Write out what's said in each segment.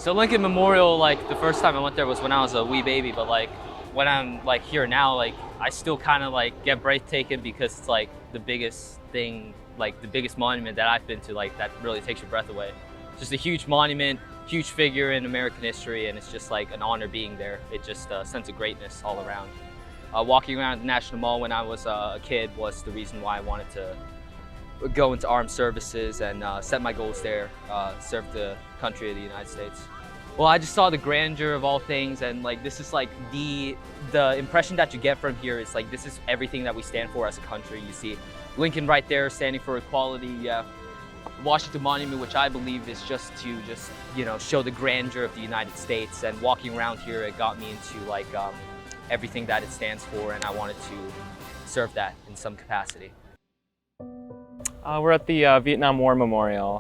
So Lincoln Memorial, like the first time I went there was when I was a wee baby, but like when I'm like here now, like I still kind of like get breathtaking because it's like the biggest thing, like the biggest monument that I've been to, like that really takes your breath away. Just a huge monument, huge figure in American history, and it's just like an honor being there. It just a sense of greatness all around. Walking around the National Mall when I was a kid was the reason why I wanted to go into armed services and set my goals there, serve the country of the United States. Well, I just saw the grandeur of all things, and like this is like the impression that you get from here is like this is everything that we stand for as a country. You see Lincoln right there standing for equality. You have Washington Monument, which I believe is just to show the grandeur of the United States. And walking around here, it got me into like everything that it stands for, and I wanted to serve that in some capacity. We're at the Vietnam War Memorial,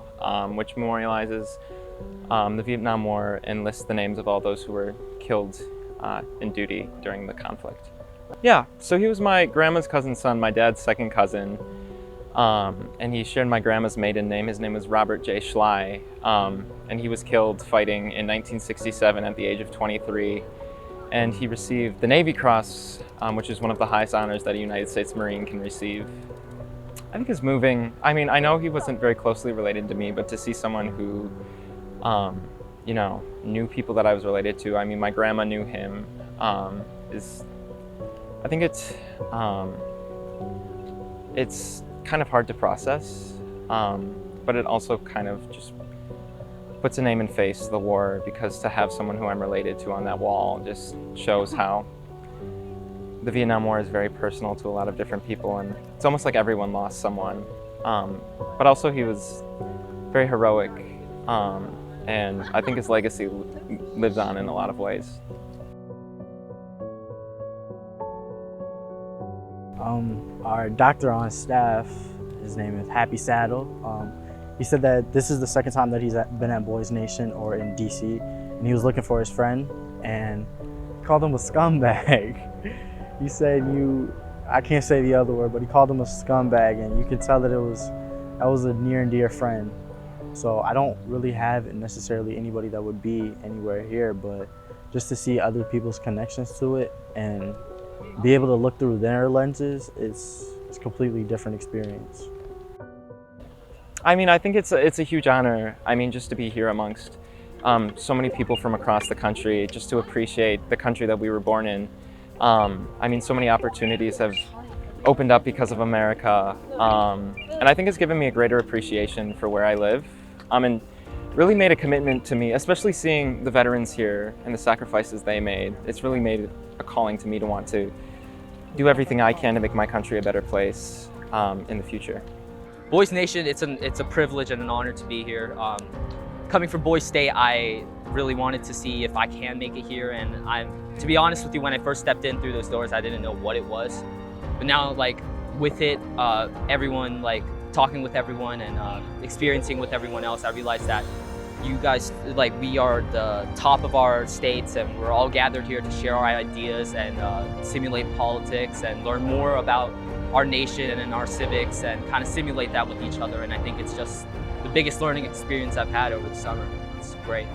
which memorializes the Vietnam War and lists the names of all those who were killed in duty during the conflict. Yeah, so he was my grandma's cousin's son, my dad's second cousin, and he shared my grandma's maiden name. His name was Robert J. Schley, and he was killed fighting in 1967 at the age of 23. And he received the Navy Cross, which is one of the highest honors that a United States Marine can receive. I think it's moving. I mean, I know he wasn't very closely related to me, but to see someone who, knew people that I was related to. I mean, my grandma knew him. I think it's kind of hard to process, but it also kind of just puts a name and face to the war, because to have someone who I'm related to on that wall just shows how the Vietnam War is very personal to a lot of different people, and it's almost like everyone lost someone. But also he was very heroic, and I think his legacy lives on in a lot of ways. Our doctor on staff, his name is Happy Saddle. He said that this is the second time that he's been at Boys Nation or in DC, and he was looking for his friend and called him a scumbag. He said I can't say the other word, but he called him a scumbag, and you could tell that that was a near and dear friend. So I don't really have necessarily anybody that would be anywhere here, but just to see other people's connections to it and be able to look through their lenses, it's a completely different experience. I mean, I think it's a huge honor. I mean, just to be here amongst so many people from across the country, just to appreciate the country that we were born in. I mean, so many opportunities have opened up because of America, and I think it's given me a greater appreciation for where I live, and really made a commitment to me, especially seeing the veterans here and the sacrifices they made. It's really made a calling to me to want to do everything I can to make my country a better place in the future. Boys Nation, it's a privilege and an honor to be here. Coming from Boys State, I really wanted to see if I can make it here, and to be honest with you, when I first stepped in through those doors, I didn't know what it was. But now, like with it, everyone, like talking with everyone and experiencing with everyone else, I realized that you guys, like, we are the top of our states, and we're all gathered here to share our ideas and simulate politics and learn more about our nation and our civics and kind of simulate that with each other. And I think it's just the biggest learning experience I've had over the summer. It's great.